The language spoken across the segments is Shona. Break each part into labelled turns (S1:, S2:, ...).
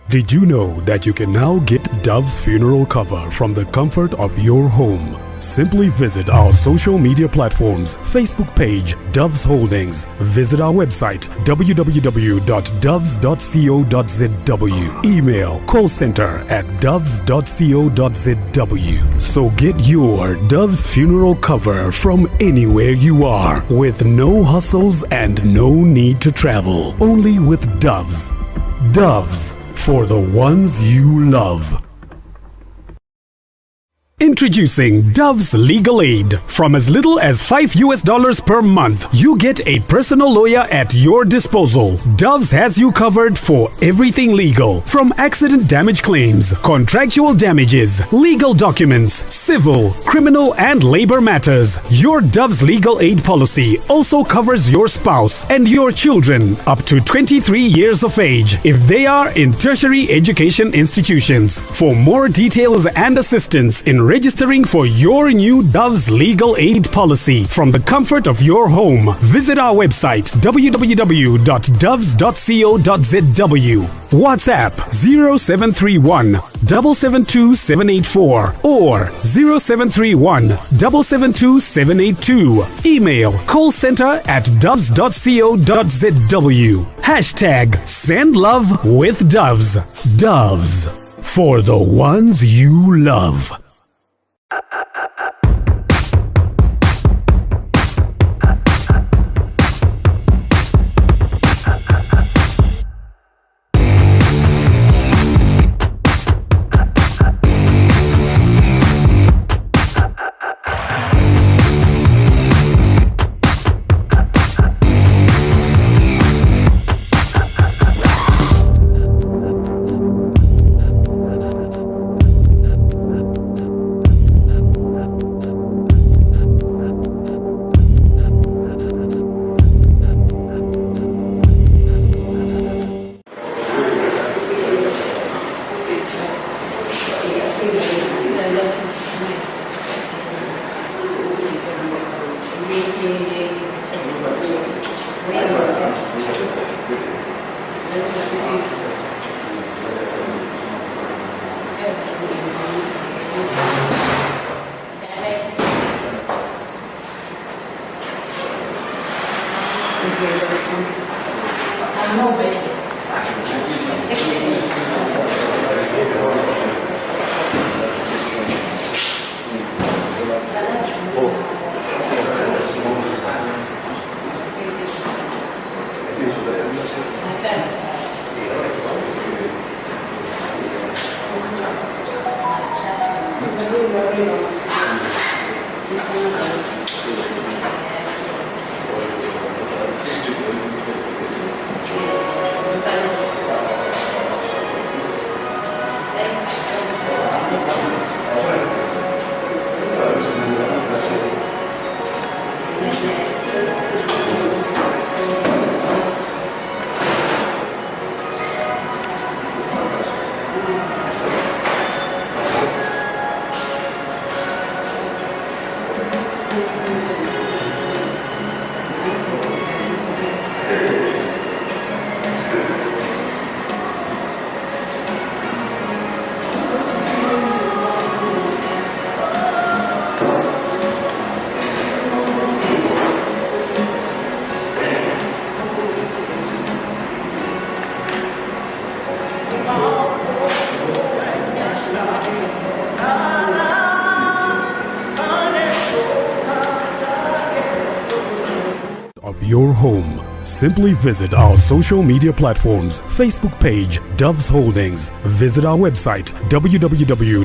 S1: Did you know that you can now get Dove's funeral cover from the comfort of your home? Simply visit our social media platforms, Facebook page Doves Holdings, visit our website www.doves.co.zw, email callcenter@doves.co.zw. So get your Dove's funeral cover from anywhere you are with no hustles and no need to travel. Only with Doves. Doves, for the ones you love. Introducing Dove's Legal Aid. From as little as $5 per month, you get a personal lawyer at your disposal. Dove's has you covered for everything legal, from accident damage claims, contractual damages, legal documents, civil, criminal, and labor matters. Your Dove's Legal Aid policy also covers your spouse and your children up to 23 years of age if they are in tertiary education institutions. For more details and assistance in registering for your new Dove's Legal Aid policy from the comfort of your home, visit our website www.doves.co.zw. WhatsApp 0731 772 784 or 0731 772 782. Email callcenter@doves.co.zw. Hashtag send love with Doves. Doves, for the ones you love. Of your home. Simply visit our social media platforms, Facebook page Doves Holdings, visit our website www.doves.co.zw.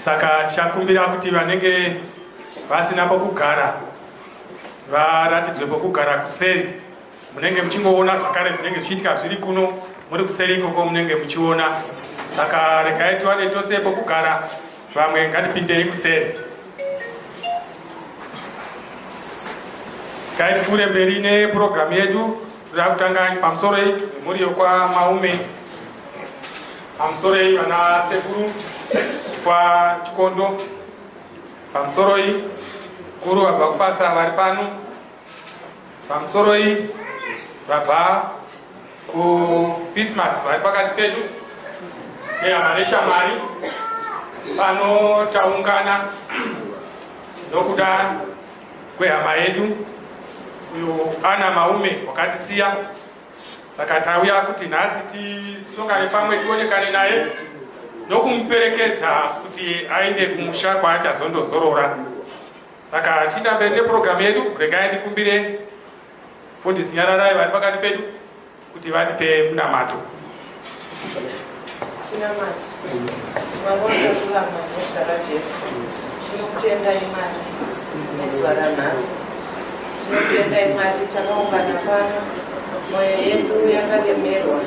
S2: Saka chakumbira kuti vanenge vasina pokugara varatidzwe pokugara kuseri, munenge muchingoona zvakare zvinenge zvichiitika zviri kuno muri kuseri ikoko munenge muchiona. Saka regai tiwane tose pokugara, vamwe ngatipindei kuseri. Ngatipfuure mberi nepurogiramu yedu. Tiri kutanga pamusoro mhuri yokwa Maume, pamusoro vana sekuru kwa Chikondo, pamusoro kuru vabva kupasa vari pano, pamusoro vabva kuChristmas vari pakati pedu nehama neshamwari. Pano taungana nokuda kwehama yedu uyo ana Maume wakatisiya. Saka tauya kuti nhasi tisongane pamwe tionekane naye nokumuperekedza kuti aende kumusha kwaachazondozorora. Saka tichida mberi nepurogiramu yedu, regai ndikumbire Fondisi Nyararai vari pakati pedu kuti vatipe munamato.
S3: Tinamati vavonda kurama nezita raJesu. Tinokutendai Mwari nezuva ranhasi. Tinokutendai Mwari takaungana pano, mwoyo yedu yakalemerwa,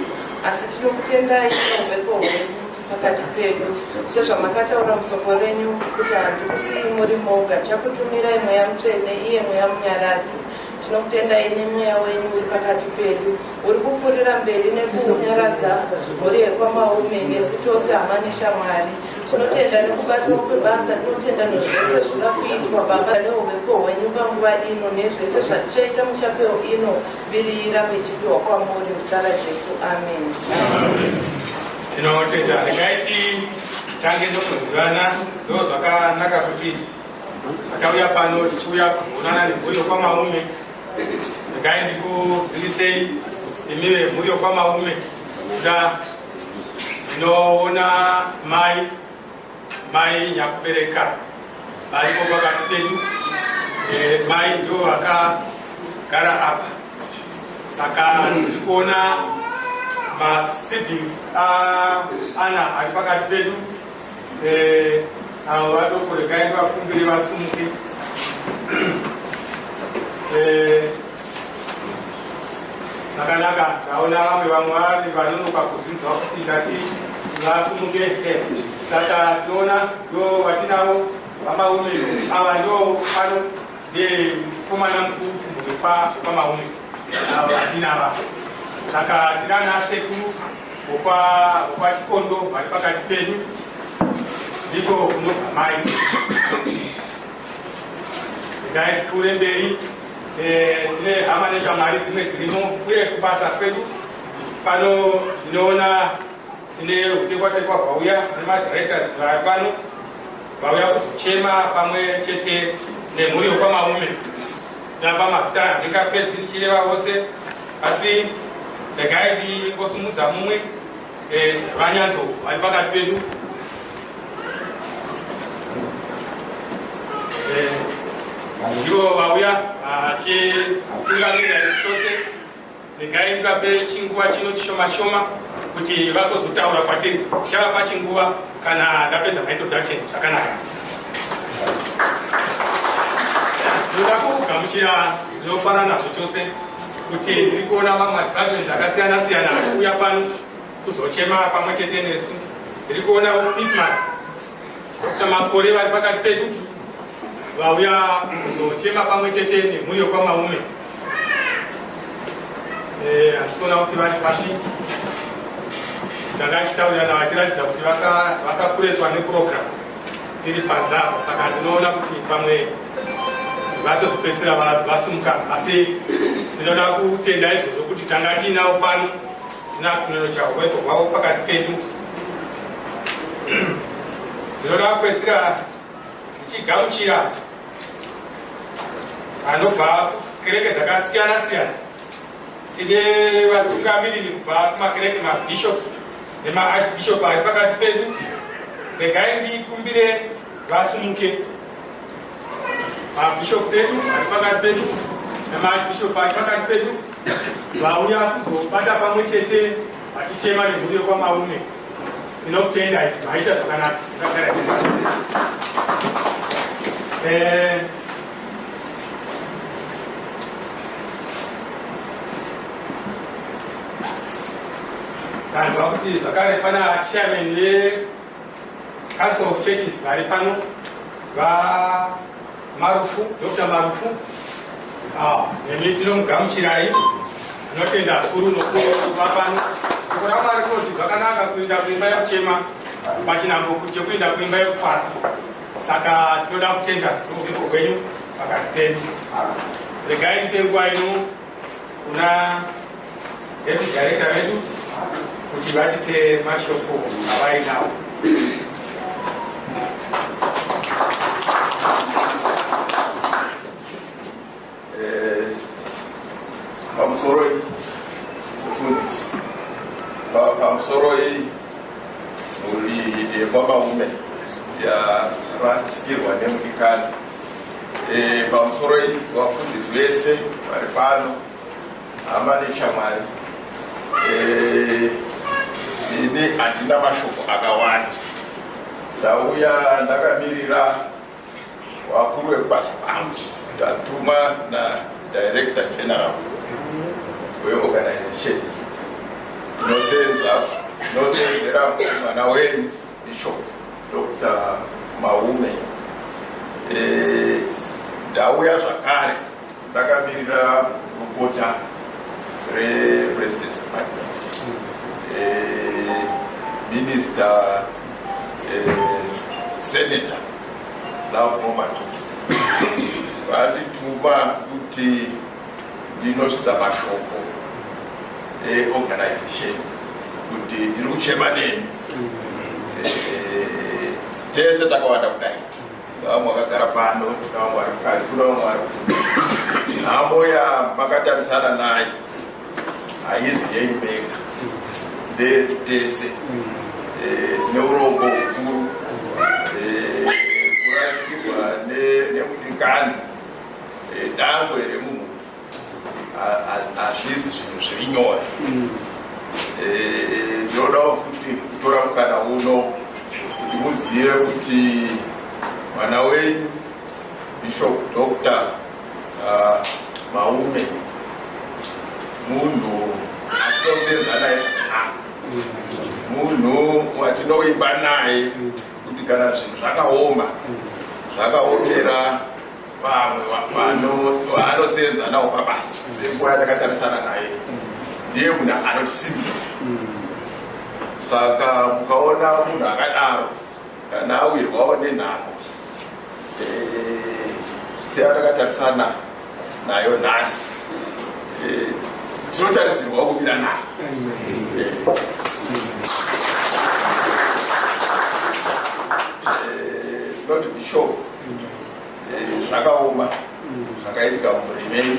S3: asi tinokutendai neumhepo hwenyu pakati pedu. Sezvamakataura musoko renyu kuti handikusiyi muri moga, chakutumirai Mweya Mutsvene, iye Mweya Munyaradzi. Tinokutendai nemweya wenyu uri pakati pedu, uri kupfuurira mberi nekunyaradza mhuri yekwamaume nesu tose hama neshamwari. Tinotenda nekubatwa kwebasa, tinotenda nezvese zviri kuitwa Baba neumhepo hwenyu panguva ino, nezvese zvatichaita muchapeo ino, virira mechipiwa kwamuri muzita raJesu. Amen.
S2: Tinotenda. Regai tange nokuzivana. Ndo zvakanaka kuti takauya pano tichiuya kuonana nemhuri yokwamaume. Regai ndikuzivisei imiwe mhuri yokwamaume kuda ndinoona mai nyakubereka varipo pakati pedu. Mai ndo vakagara apa. Saka ndikuona masiblings ana ari pakati pedu. Avo vadoko regai ndivakumbire vasumuke. Zvakanaka, taona vamwe vari vanonoka kuzvinzwa kuti ngati vasumuke. Saka tinoona ndo vatinavo vamaume ava ndo pano nemukomana mukuru kumhuri kwamaume avo vatinava. Saka tirana sekuru wokwa Chikondo vari pakati pedu, ndiko kunobva mai. Regai tipfuure mberi. Tine hama neshamwari dzimwe dzirimo, uye kubasa kwedu pano ndinoona tine utekwa-tekwa vauya nemadirectors vari pano, vauya kuzochema pamwe chete nemhuri yokwamaume. Napamazita handingapedzi ndichireva vose, asi regai ndingosumudza mumwe vanyanzo vari pakati pedu. Ndivo vauya vachitungamirira tose. Regai ndingape chinguva chino chishoma-shoma kuti vakozotaura kwatiri chavapa chinguva kana ndapedza introduction zvakanaka. Ndinoda kugamuchira zvinofara nazvo chose kuti ndiri kuona vamwe madzimambe akasiyana siyana kuuya pano kuzochema pamwe chete nesu. Ndiri kuona Christmas Dr. Makore vari pakati pedu vauya kuzochema pamwe chete nemhuri yokwamaume. Handikuona kuti vari pashi ndanga ndichitaurira navachiratidza kuti vakakuretswa neprogram tiri panzapa, saka ndinoona kuti pamwe vatozopedzisira vasumuka, asi ndinoda kutenda izvozvo kuti tanga tiinavo pano tina kuneno chaweto hwavo pakati pedu. Ndinoda kupedzisira ndichigamuchira vanobva kukereke dzakasiyana siyana. Tine vatungamiriri kubva kumakereke mabishops nemaarchbishop ari pakati pedu. Regai ndikumbire vasumuke. Mabishop pedu ari pakati pedu nemaarchbishop ari pakati pedu vauya kuzobata pamwe chete vachichema nemhuri yokwamaume. Tinokutendai maisha zvakanaka. Kanzwa kuti zvakare pana chairman ve-Council of Churches vari pano, vaMarufu, Dr. Marufu. Nemi tinomugamuchirai, tinotenda zvikuru nokuva pano. Shoko raMwari rinoti zvakanaka kuenda kuimba yekuchema machinhambo chekuenda kuimba yekufara. Saka tinoda kutenda ruzivo rwenyu pakati pedu. Regai ndipe nguva ino kuna deputy director vedu kuti vatipe mashoko avainawo.
S4: Pamusoro mufundisi pamusoro muri yekwamaume yarasikirwa nemudikani pamusoro vafundisi vese vari pano hama neshamwari. Ini handina mashoko akawanda. Ndauya ndakamirira vakuru vekubasa pangu, ndatuma naDirector General weorganization inosenzera mwana wenyu Bishop Dr. Maume. Ndauya zvakare ndakamirira rukota rePresident's Department, Minister, Senator Love Momato. Vandituma kuti ndinosvitsa mashoko organization kuti tiri kuchema nemi. Tese takawanda kudai, vamwe vakagara pano, vamwe vari kukati, kuna vamwe vari kuti nhamo yamakatarisana nayo haizi yeimeka ndetese. Tine urombo hukuru kurasikirwa nemudikani dangwe remunhu hazvisi zvinhu zviri nyore. Ndinoda futi kutora mukana uno kuti muzive kuti mwana wenyu Bishop Dr. Maume munhu atinosenza naye, munhu watinoimba naye kuti kana zvinhu zvakaoma zvakaomera vamwe vaanosenza nawo pabasa. Senguva yatakatarisana naye ndiye munhu anotisimbisa. Saka mukaona munhu akadaro kana awirwawo nenhamo seyatakatarisana nayo nhasi, tinotarisirwa kuvira nayo. Tinoti Bishop zvakaoma zvakaitika muRimeni,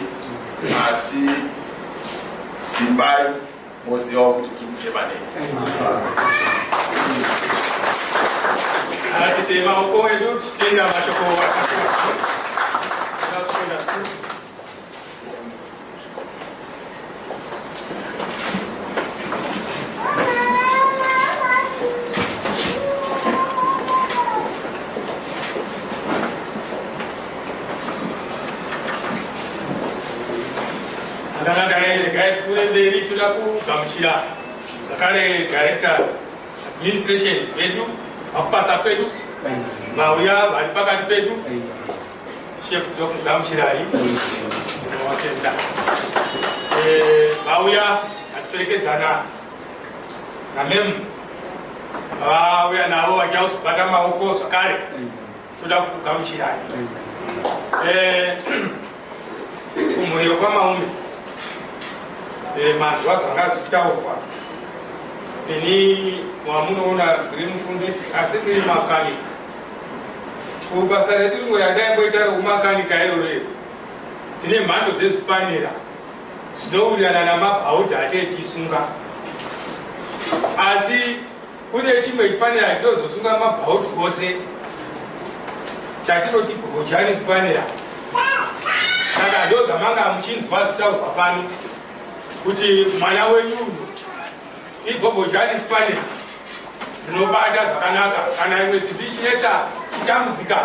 S4: asi simbai moziva kuti tiri kuchema nemi.
S2: Tise maoko edu tichitenda mashoko akasiya. mberi toda kugamuchira zakare director administration vedu vakupasa kwedu mauya vari pakati pedu chef tokugamuchirai watenda vauya atiperekedzana namemu vauya navo vachauzobata maoko zvakare toda kugamuchirai kumhuriro kwamaume mazuva zvanga zvichitaurwa ini wamunoona ndiri mufundisi asi tiri makanika kubasa redu rimwe randaimboita reumakanika irorero tine mhando dzezvipanera zvinowirirana namabhaudha atechisunga asi kune chimwe chipanera chinozosunga mabhaudha ose chatinoti bhobojani spanera saka ndo zvamanga muchinzwa zvitaurwa pano kuti mwana wenyu ibhobojani spanera rinobata zvakanaka kana imwe simbi chinetsa chitambudzika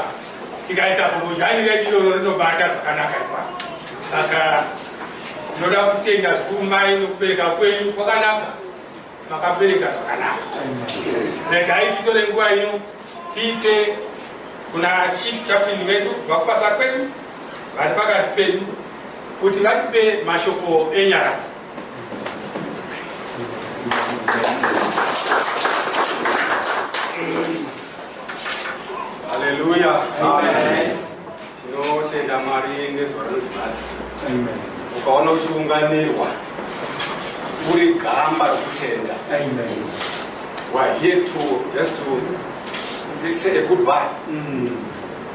S2: tikaisa bhobojani redu iroro rinobata zvakanaka ipa saka tinoda kutenda zvikuru mai nokubereka kwenyu kwakanaka makabereka zvakanaka regai titore nguva ino tiite kuna chief chaplain vedu vakupasa kwedu vari pakati pedu kuti vatipe mashoko enyaradzo.
S5: Haleluya. Amen. Tinotenda Mwari ngezvara rozvasi. Amen. Ukaona uchiunganirwa uri gamba rekutenda. Amen. We're here to just to say a goodbye.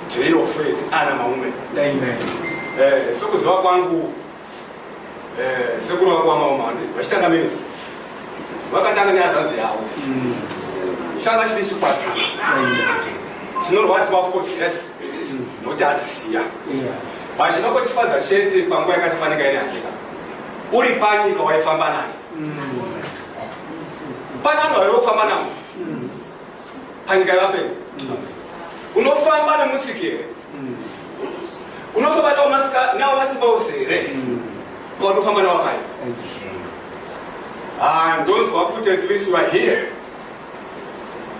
S5: To your faith, Anna Maume. Amen. Sokuziva kwangu sekuru wangu wamaumandi vachitanga ministry vakatanga neazanzi yavo changa chiri chikwatana tinorwadziwa of course yes noti atisiya but chinokotifadza chete panguva yakatifanika ine handika uri panyika waifamba naye pana vanhu vari kufamba navo panyika yavapeni unofamba nemusikere unofamba navo masimba ose here kwaunofamba navo kai ndonzwa kuti at least you are here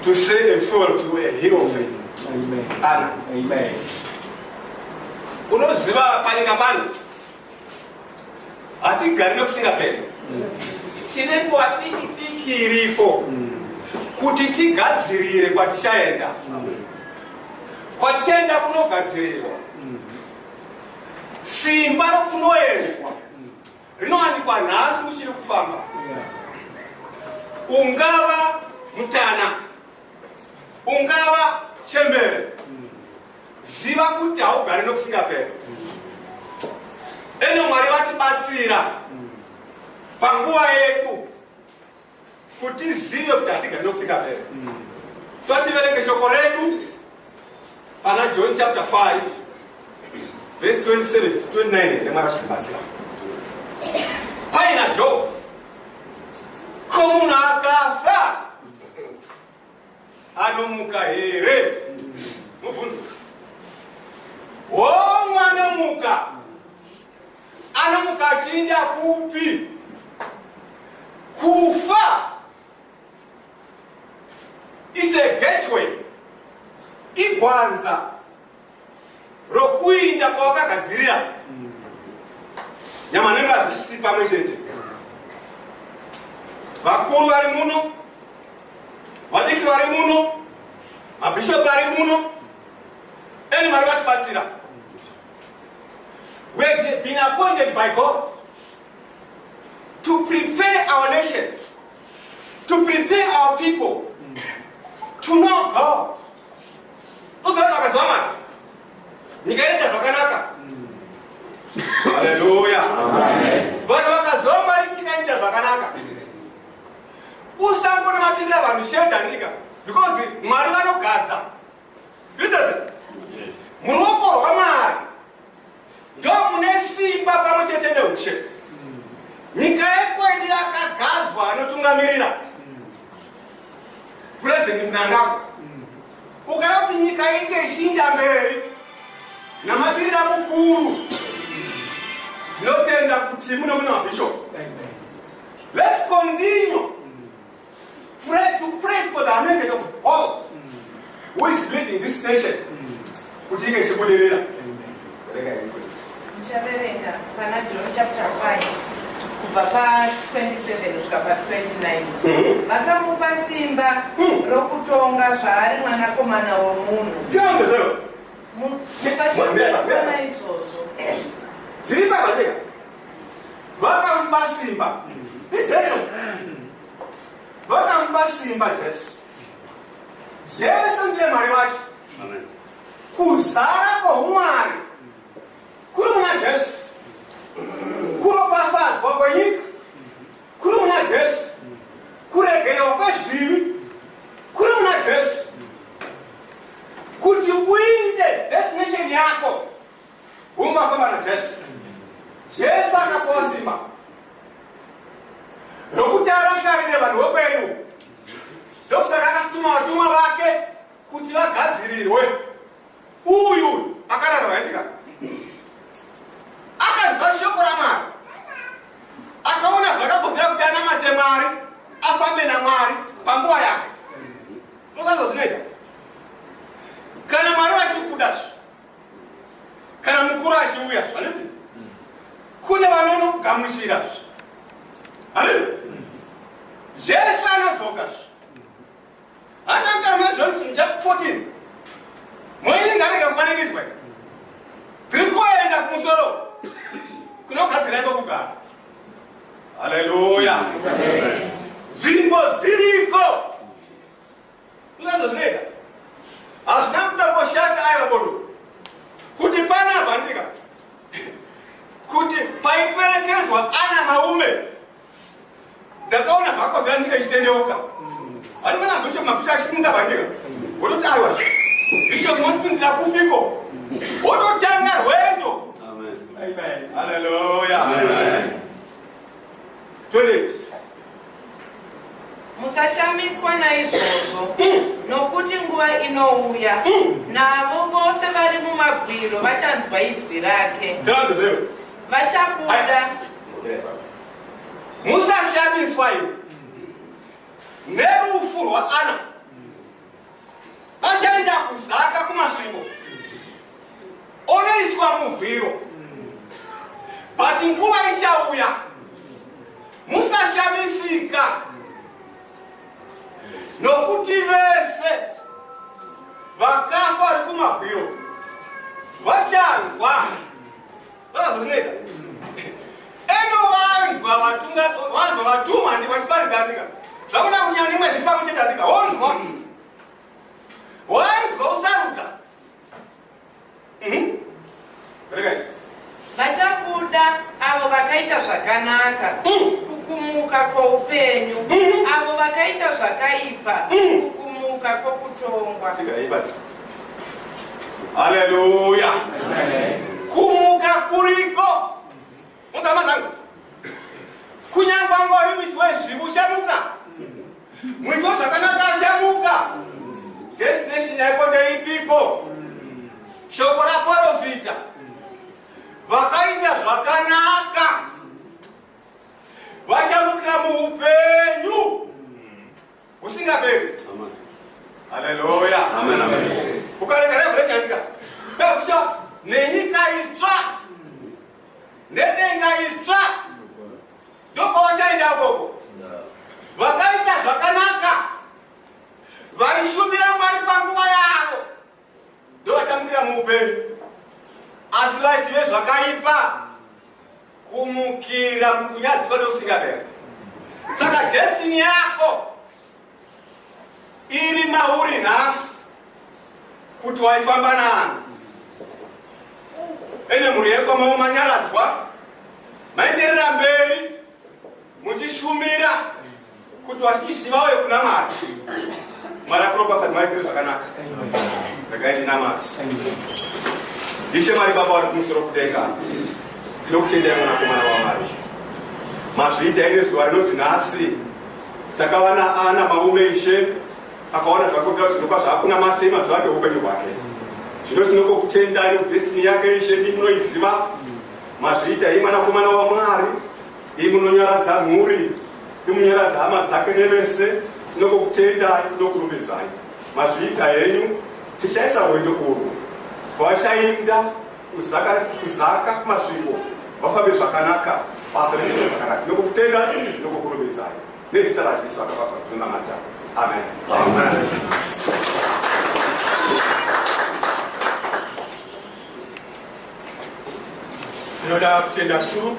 S5: to say and fall to a hero of faith. Amen. Amen. Unoziva panyika pano hatigari nekusingaperi tine nguva diki diki iripo kuti tigadzirire kwatichaenda kunogadzirirwa simba rokunoendwa rinowanikwa nhasi uchiri kufamba ungava mutana ungava chembere ziva kuti haugari nokusingaperi ene Mwari vatibatsira panguva yedu kuti zive kuti hatigari nokusingaperi totiverenge shoko redu pana John chapter 5 verse 27 29 remwari achitibatsira paina Job ko munhu akafa anomuka here mubvunzo mwana muka anomuka achiinda kupi kufa is a gateway igwanza rokuinda kwawakagadzirira nyama nengazi zvichiti pamwe chete vakuru vari muno vadiki vari muno mabhishopu ari muno eni vari vatibatsira we have been appointed by God to prepare our nation, to prepare our people to know God. Nikaenda zvakanaka. Hallelujah. Vanhu vakazoma nikaenda zvakanaka. Usangona matinda vanhu shedhanika because Mwari vanogadza. Zvitoze. Muruoko rwaMwari ndo mune simba pamwe chete neushe. Nyika yekwedu yakagadzwa anotungamirira. President Mnangagwa. Ukara kuti nyika inge ishinda mberi namatirira mukuru notenda kuti muno mabishop Let's continue to pray for the anointing of God who is leading this nation.
S3: Ndichaverenga pana John chapter 5 kubva pa 27 kusvika pa 29. Vakamupa simba rokutonga zvaari mwanakomana womunhu. Mufashamiswa naizvozvo.
S5: Zviri pavadeka vakamupa simba ijesu, vakamupa simba Jesu. Jesu ndiye Mwari wacho. Kuzara kwoumwari kuri muna Jesu, kuropafadzwa kwenyika kuri muna Jesu, kuregerwa kwezvivi kuri muna Jesu, kuti uinde destination yako ungafamba naJesu. Jesu akapawo simba rokuti arangarire vanhu vekwedu. Ndokusaka akatuma vatumwa vake kuti vagadzirirwe. Uyu akararwa yaitika akanzwa shoko raMwari, akaona zvakabvira kuti anamate Mwari, afambe naMwari panguva yake. Ndokazo zvinoita kana Mwari vachikudazvo, kana mukuru achiuya zvanzi kune vanonogamuchirazvo. Haleluya. Jesu anadzokazvo. Ananga muna John chapter 14. Mwenye ngareka kumaningizwa. Tikuenda kumusoro. Kunogadzira ipo kugara. Haleluya. Zimbo ziriko. Unazo zvinoita. Hazvina kuda kushata ayo bodo. Kuti pana bandika. Kuti paiperekedzwa ana maume. Ndakaona zvako zvandika chitendeuka. Ari mana bishop mapisha achisinga bandika. Wototi aiwa. Bishop monpindira kupiko. Wototanga rwendo. Amen. Hallelujah. Amen.
S3: Musashamiswa naizvozvo, nokuti nguva inouya navo vose vari mumabwiro vachanzwa izwi rake. Vachabuda.
S5: Musashamiswa nerufu rwaAna. Vachaenda kuzaka kumasvingo. Onoiswa mubwiro. But nguva ichauya. Musashamisika. Nokuti vese vakafa vari kumabwiro vachanzwa. Vakazvinoita. Vanzwa vatuma ndi vachibarizandika. Zvakuda kunyanya imwe zvipamwe chetandika. Wanzwa. Wanzwa usarudza.
S3: Vachabuda avo vakaita zvakanaka, kukumuka kwoupenyu, avo vakaita zvakaipa, kukumuka kwokutongwa.
S5: Haleluya. Kumuka kuriko. Mukamazangu. Kunyangwa ngori miti wezvivu shamuka. Mwito zvakanaka shamuka. Destination yako ndeipiko. Shoko raprofita. Vakaita zvakanaka. Vachamukira muupenyu usingaperi. Haleluya.
S4: Amen. Amen.
S5: Ukareka revelation ndika. Bekusha nenyika itsva. Nedenga itsva. Ndoko washaenda koko. Vakaita zvakanaka. Vaishumira Mwari panguva yavo. Ndovachamukira muupenyu. Asi vaitive zvakaipa. Kumukira mukunyadziswa neusingaperi. Saka destiny yako iri mauri nhasi kuti waifamba naani. Ene mhuri yeko manyaradzwa. Maenderera mberi muchishumira kuti vachishiva uye kuna Mwari. Mwari akuropafadza maitire zvakanaka. Zvakaiti namati. Ishe Mwari Baba vari kumusoro kudenga. Tinokutendai mwanakomana waMwari. Mazviita ine zuva rinonzi nhasi. Takawana Ana maume Ishe akaona zvakokera zvinokwa zvaakuna matema zvake upenyu hwake. Zvino tinokutendai nekudestiny yake Ishe timunoiziva. Mazviita imi mwanakomana waMwari. Imi munonyaradza mhuri. ndimunyaradza hama dzake nevese nokokutendai nokurumbidzai mazviita henyu tichaisa rwendo urwu kwashainda kuzaka kumasviko vafambe zvakanaka basa rinoita zvakanaka nokokutendai nokukurumbidzai nezita rajesu akavapa kunamata amen.
S2: Tinoda kutenda zvikuru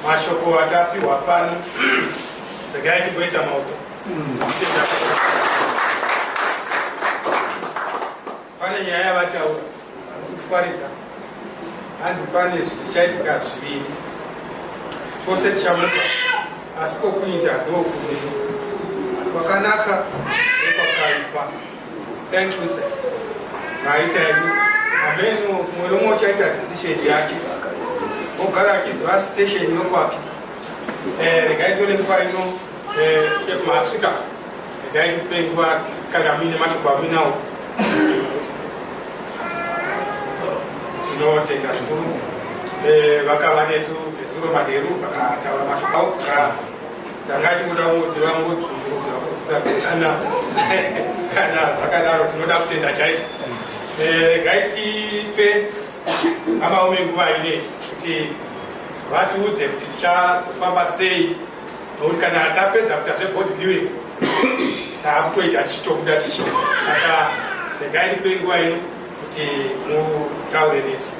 S2: mashoko atapiwa pano. Regai tigoisa maoko. Pane nyaya yavataura kufaridza handi pane zvichaitika zviviri chose tichamuka asi kokuita ndokumwe kwakanaka nekwakaipa. Thank you sir. Maita edu ameno mumwe nomwe uchaita decision yake ogara achiziva station yokwake. Regai tione nguva ino chef maasvika regai tipe nguva kana muine mashoko amuinawo. Tinotenda zvikuru vakava nesu nezuro madheru vakataura mashoko avo saka tanga timuda mudziva mudzuna kana zvakadaro tinoda kutenda chaizvo. Regai tipe amaome nguva ine kuti vatiudze kuti tichafamba sei nokuti kana tapedza kuita zveboard viewing taakutoita tichitobuda tichida. Saka regai tipe nguva ino kuti mutaure nesu.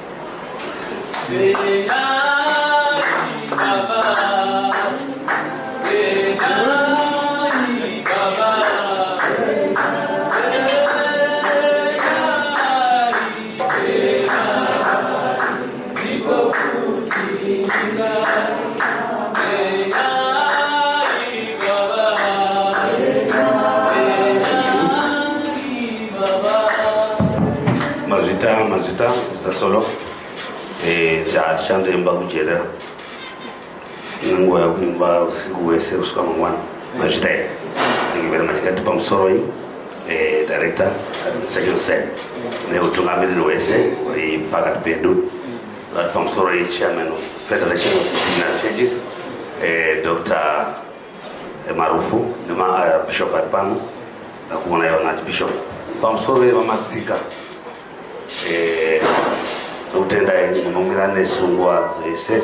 S6: Mazita Mr. Solo chande imba kujerera nguva yakuimba usiku wese kusvika mangwana. Mazita thank you very much. Ngatipa musoro iyi director administration cell neutungamiriri wese uri pakati pedu. Ngatipa musoro iyi chairman of Federation of Business Changes Dr. Marufu bishop ari pano nakuona iwo nati bishop pamusoro yevamatsika nokutendai munomira nesu nguva dzese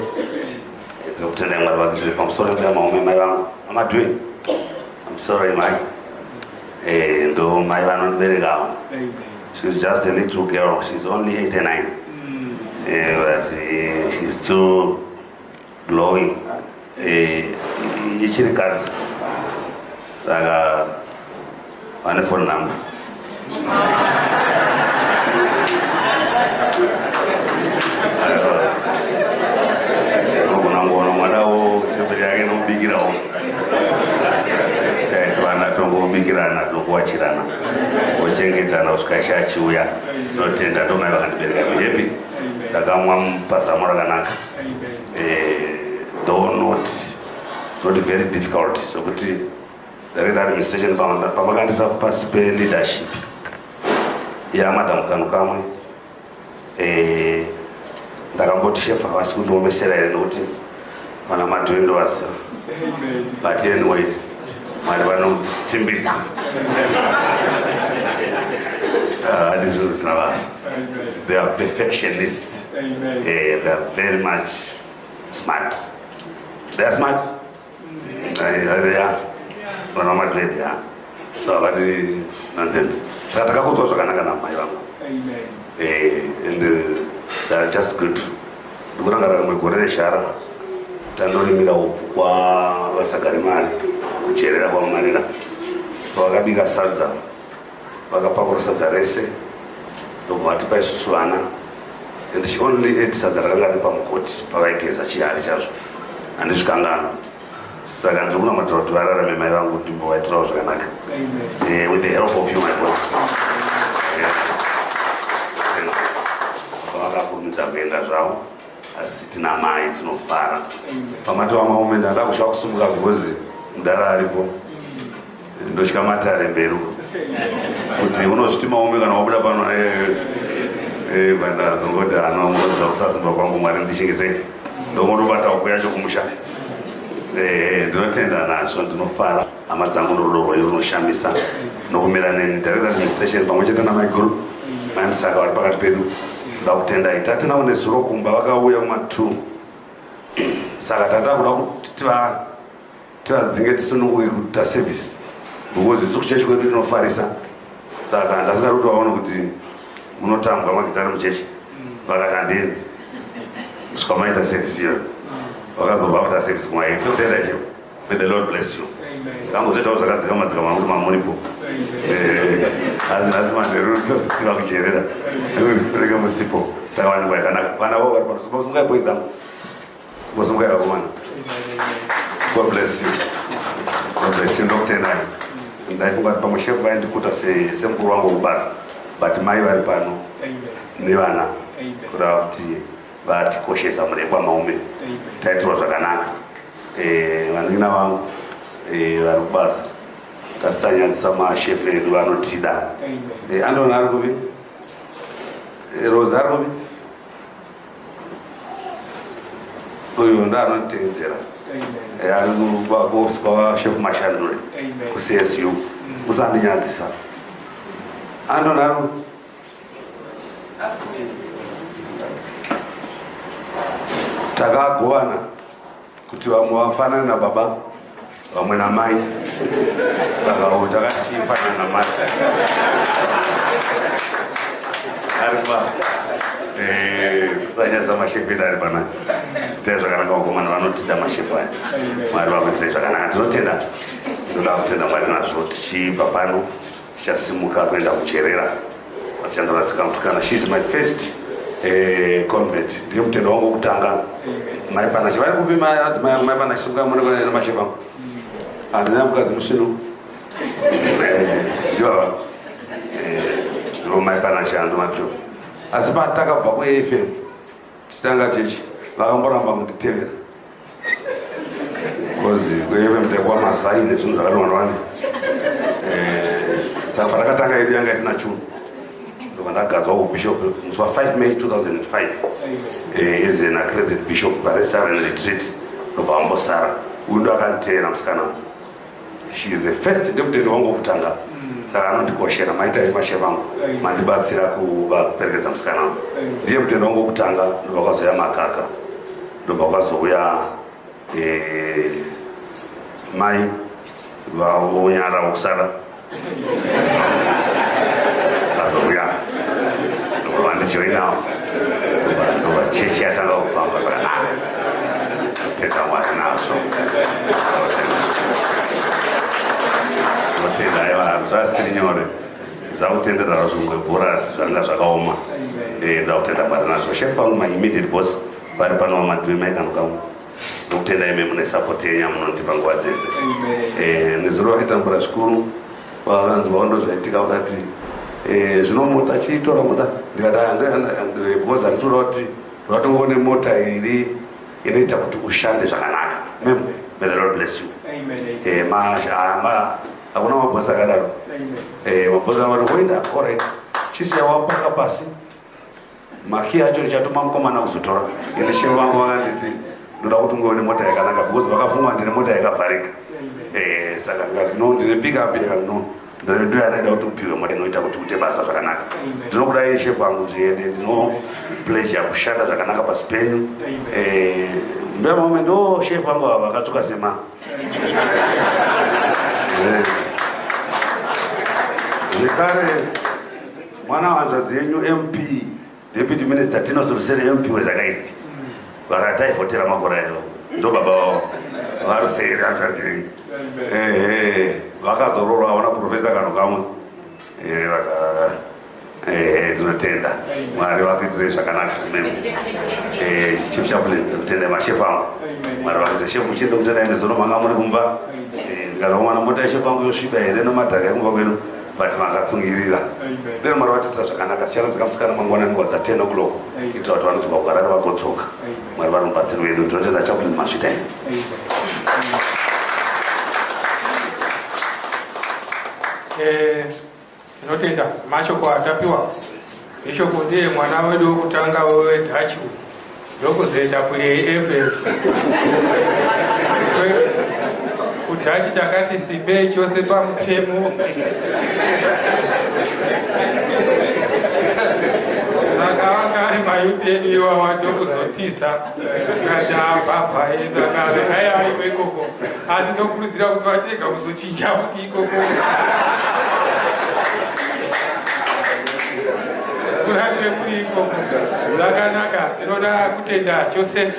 S6: tinokutendai mwari vakizviri pamusoro yemaume mai vangu amadwe. I'm sorry mai ndo mai vanondibereka ava. She's just a little girl. She's only 89 but she's too glowing. Ichiri kadzi saka vane phone number. Kunangoona mwanawo temberi yake nomubikirawo vana tongobikirana tokuwachirana ochengetana kusvika chachiuya. Tinotenda tomai vakandibereka muhepi ndakamwa mupazamo rakanaka. Though not very difficult sokuti direct administration pamakandisa pasi pe-leadership yamadam kanu kamwe ndakamboti shefa vasi kundiomesera here nokuti mana madwendo vasa but anyway mwari vanosimbisa handizvinhu zvisina vasa. They are perfectionists. They are very much smart. They are smart. Vana madwendo ya so vari nonsense. Saka takakudzwa zvakanaka namai vangu and they are just good. Ndikurangara rimwe gore rezhara tandorimira upfu kwavasagari mari kucherera kwamamarira vakabika sadza vakapakura sadza rese ndobva vatipa isusu vana and she only ate sadza rakanga ri pamukoti pavaigeza chihari chazvo handizvikangano. Saka ndiri kunamatira kuti vararame mai vangu ndimbovaitirawo zvakanaka with the help of you my boy. Vakakurumidza kuenda zvavo asi tina mai tinofara pamatova maume ndanda kusvika kusumuka kugozi mudara aripo ndosvika matare mberi kuti unozviti maume kana wabuda pano bandazongoti anomurodza kusazimba kwangu mwari ndichingisei ndongondobatawo kuyacho kumusha ndinotenda nazvo, ndinofara hama dzangu nororo runoshamisa nokumira nedirector administration pamwe chete namaiguru maimusaka vari pakati pedu. Ndoda kutendai. Tatinawo nezuro kumba vakauya kuma2 saka tatakuda kuti tivadzinge tisununguke kuita service because isu kuchechi kwedu tinofarisa. Saka ndasingari kuti vaone kuti munotambwa magitari muchechi vakati handienzi kusvika maita service iyo vakazobva kuita service kumwai. Totenda chio. May the Lord bless you. Kamuzoitawo zvakadzika madzikama kuti mamuripo asi manheru tozviziva kucherera rege musipo saka vanhu vakanaka vana vavo vari panosungai boi dzangu mosungai vakomana. God bless you. God bless you. Ndokutendai. Ndaifunga kuti pamwe shefu vaindikuta semukuru wangu kubasa but mai vari pano nevana kuda kuti vatikoshesa murekwa maume taitirwa zvakanaka. Vanina vangu vari kubasa tatisanyadzisa mashefu edu vanotida. Andona ari kuvi Rosa ari kuvi uyu ndaanotevedzera ari kuvashefu mashandure kuCSU usandinyadzisa. Andona ari takagovana kuti vamwe vafanane nababa vamwe namai saka takatifanana namai aripa kusanyadzisa mashefu edu ari panai tea zvakanaka vakomana vanotida mashefu aya mwari vakuitisai zvakanaka. Tinotenda. Ndoda kutenda mwari nazvo tichibva pano tichasimuka kuenda kucherera tichandoratsika musikana. She is my first convert. Ndiyo mutendo wangu wokutanga. Maipanachi vari kupi maipanachi simukamonekana namashefu angu handina mukadzi musvinu ndiwava ndo maipanachi hando macho asi patakabva kuAFM tichitanga chechi vakamboramba kunditevera because kuAFM taikuwa mazai nezvinhu zvakadowandowanda saka patakatanga yedu yanga isina chunhu ndokandagadzwa ubishop musi wa5 May 2005 is an accredited bishop paRestoration Retreat ndobva ambosara. Uyu ndo akanditeera musikana. She is the first deputy wangu wokutanga saka anondikoshera maitai mashefu angu mandibatsira kuvaperekedza musikana wangu. Ndiye mutendo wangu wokutanga. Ndobva kwazouya makaka, ndobva kwazouya mai vaunyara wokusara vazouya ndobva vandijoinawo ndobva chechi yatanga kufamba zvakanaka. Tenda mwari nazvo. Tenda aiva zvasiri nyore zvakutenderera zvimwe bhora asi zvanga zvakaoma. Ndakutenda mwari nazvo. Shefu vangu maimmediate boss vari pano vamadhiwe maikanukamu ndokutenda ime mune support yenya munondipa nguva dzese. Nezuro vakitambura zvikuru vanzi vakandozvaitika vakati zvino mota achitora mota ndikati handitoda kuti vatongoone mota iri inoita kuti ushande zvakanaka. May the Lord bless you. Hakuna mabhosi akadaro. Mabhosi avari woenda alright chisiya wapaka pasi maki yacho ichatuma mukomana kuzotora. Ine shefu vangu vakanditi ndoda kuti ngoone mota yakanaka because vakafunga ndine mota yakavharika. Saka ndikati no ndine pick up yakano ndo yanaida kuti upiwe mota inoita kuti uite basa zvakanaka. Ndinokudai shefu vangu zviende ndino pleasure kushanda zvakanaka pasi penyu. Mbemome ndo shefu vangu vakatuka sema zvekare mwana wanzvadzi yenyu MP Deputy Minister Tino Surusere MP wezakaisi vakataifotera makore ayo ndo baba wavo varuseri hanzvadzi yenyu vakazorora vaona Profesa kano kamwe tinotenda mwari vakuitirei zvakanaka. Chief chaplain tinotenda mashefu angu mwari vakuita shefu muchienda kutendai nezono manga muri kumba ndikazoona mota yeshefu angu yosviba here nomadhaka ekumba kwedu but makatsungirira. Ndero mwari vatitsa zvakanaka. Ticharadzika musikana mangwanani nguva dza10 o'clock kuitira kuti vanoti vakugara vagotsoka. Mwari vari mubatsiri wedu. Tinotenda chaplain masvitai.
S2: Tinotenda mashoko atapiwa. Ishoko ndiye mwana wedu wokutanga wedhachu ndokuzoenda kuAFM. kuti achitakati simbei chose pamutemo vakavanga ari mayuti edu iwawa ndokuzotisa kati abhabhaezakave aiaiwe ikoko asi ndokurudzira kuti vatega kuzochinja kuti ikoko kuratiwe kuri ikoko zvakanaka tinoda kutenda Joseph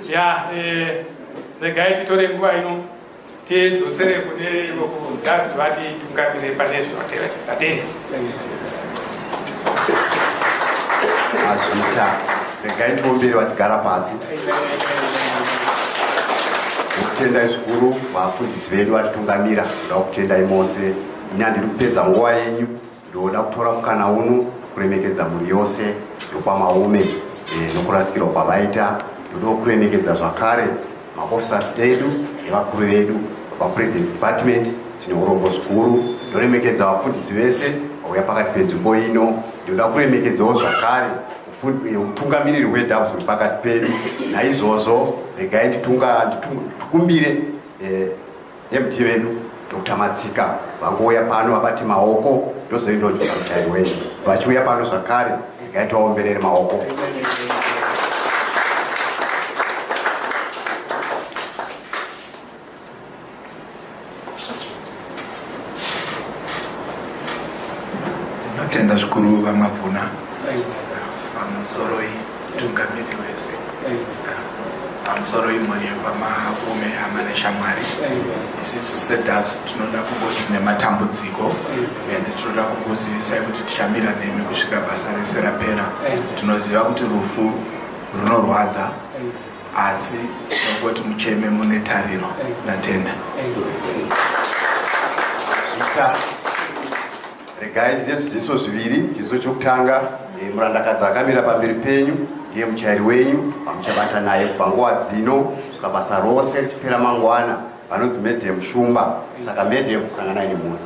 S2: ya regai titore nguva ino tidzosere kune ikoko Doves vati tungamire pane zvatera
S7: azvita regai tivombere vachigara pasi kutendai zvikuru vafundisi vedu vatitungamira. Ndoda kutendai mose. Ina ndiri kupedza nguva yenyu, ndoda kutora mukana uno kuremekedza mhuri yose yokwamaume nokurasikirwa kwavaita. Ndoda kuremekedza zvakare maofficers edu nevakuru vedu vapresident department. Tine urombo zvikuru. Ndoremekedza vafundisi vese vauya pakati penzvimbo ino. Ndoda kuremekedzawo zvakare utungamiriri hweDoves uri pakati pedu. Naizvozvo regai nditukumbire MT vedu Dr. Matsika vangouya pano vabati maoko ndozoindodzora mutairi wenyu. Vachiuya pano zvakare regai tivaomberere maoko.
S8: Tenda zvikuru vamavhuna pamusoroi tungamiri wese pamusoroi mhuri vamaume hama neshamwari. Isusu seDoves tinoda kungoti nematambudziko ende tinoda kukuzivisai kuti tichamira nemi kusvika basa rese rapera. Tinoziva kuti rufu runorwadza asi tinongoti mucheme mune tariro. Natenda.
S7: Regai nezvidziso zviviri. Chidziso chokutanga, murandakadzi akamira pamberi penyu ndiye muchairi wenyu vamuchabata naye kubva nguva dzino kusvika basa rose richipera mangwana. Vanonzi Madam Shumba. Saka Madam kusanganai nemhuri.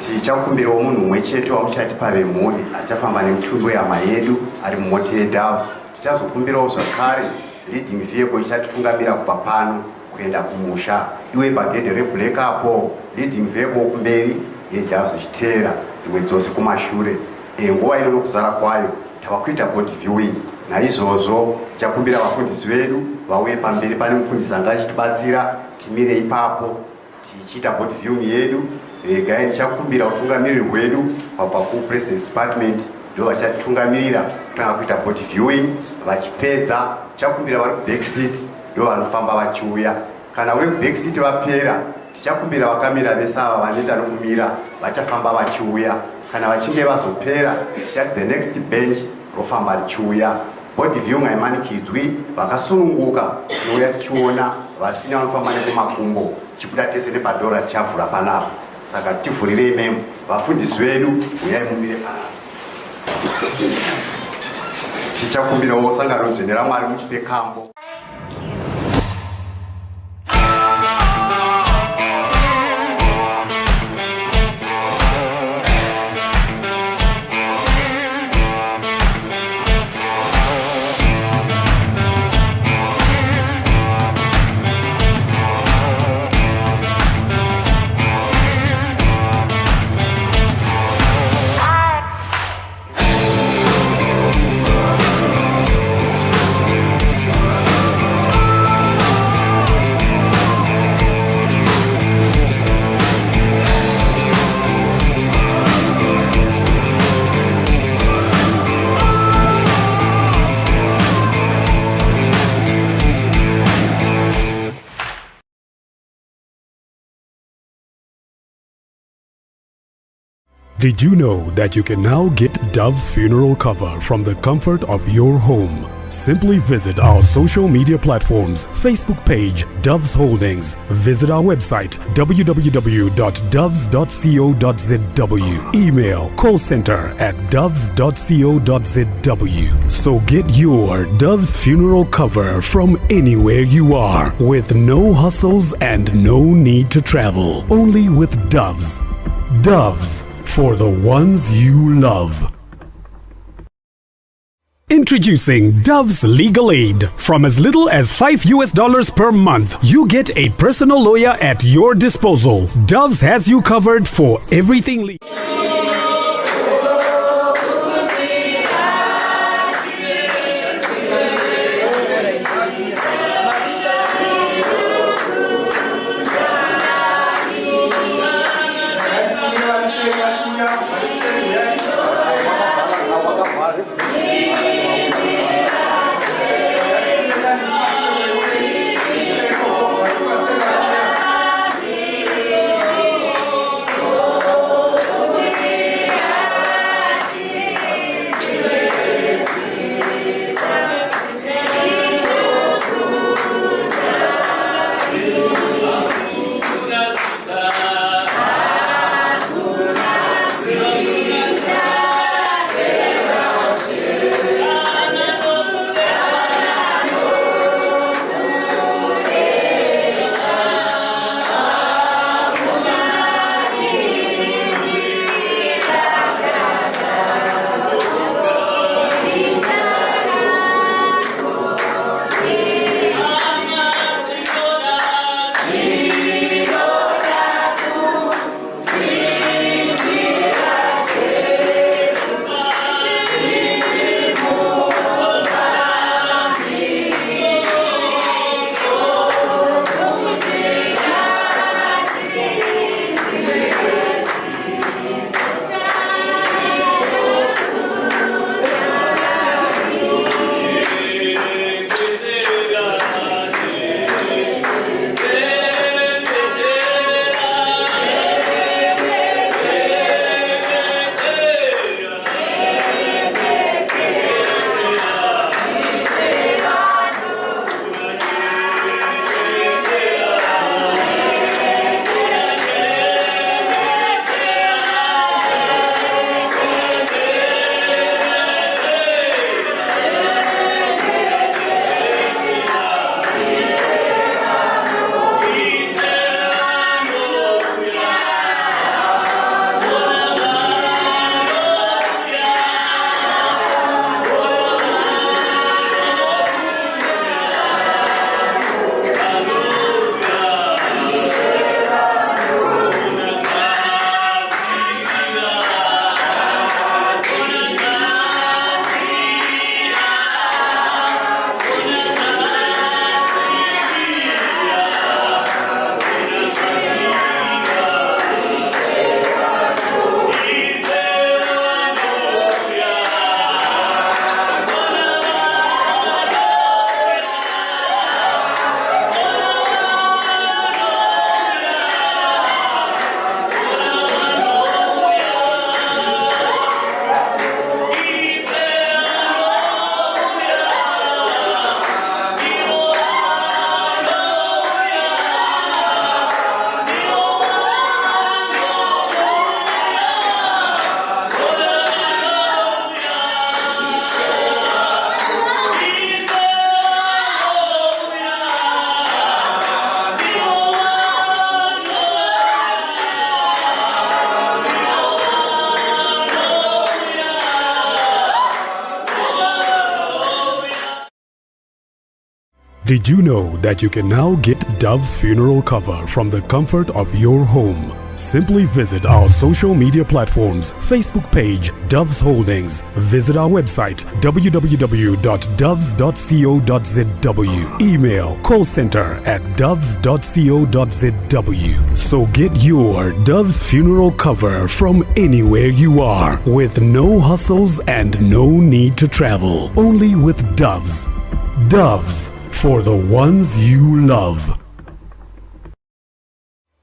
S7: Tichakumbirawo munhu mumwe chete wamuchatipa vemhuri achafamba nemutumbi wehama yedu ari mumoti yeDoves. Tichazokumbirawo zvakare leading vehicle ichatitungamira kubva pano kuenda kumusha. Iwe bagedhe reblack apo leading vehicle kumberi yeDoves ichiteera dzimwe dzose kumashure. Nguva ino nokuzara kwayo tava kuita board viewing. Naizvozvo tichakumbira vafundisi vedu vauye pamberi. Pane mufundisi anga achitibatsira timire ipapo tichiita board viewing yedu. Regai ndichakumbira utungamiriri hwedu wabva kupresident department ndo vachatitungamirira kutanga kuita board viewing. Vachipedza tichakumbira vari kubackseat ndo vanofamba vachiuya. Kana uri kubackseat vapera tichakumbira vakamira vese ava vanoita nokumira vachafamba vachiuya. Kana vachinge vazopera tichati the next bench rofamba richiuya. Board viewing haimanikidzwi. Vakasununguka tinouya tichiona, vasina vanofamba nekumakumbo tichibuda tese nepadhora tichavhura panapa. Saka tivhurirei memo vafundisi vedu uyai mumire panapa. Tichakumbirawo sangano dzvene raMwari muchipe kambo.
S1: Did you know that you can now get Doves funeral cover from the comfort of your home? Simply visit our social media platforms, Facebook page Doves Holdings, visit our website www.doves.co.zw, email callcenter@doves.co.zw. So get your Doves funeral cover from anywhere you are with no hustles and no need to travel. Only with Doves. Doves, for the ones you love. Introducing Dove's Legal Aid. From as little as $5 per month, you get a personal lawyer at your disposal. Dove's has you covered for everything legal. Did you know that you can now get Dove's funeral cover from the comfort of your home? Simply visit our social media platforms, Facebook page, Doves Holdings. Visit our website, www.doves.co.zw. Email callcenter@doves.co.zw. So get your Dove's funeral cover from anywhere you are, with no hustles and no need to travel. Only with Doves. Doves, for the ones you love.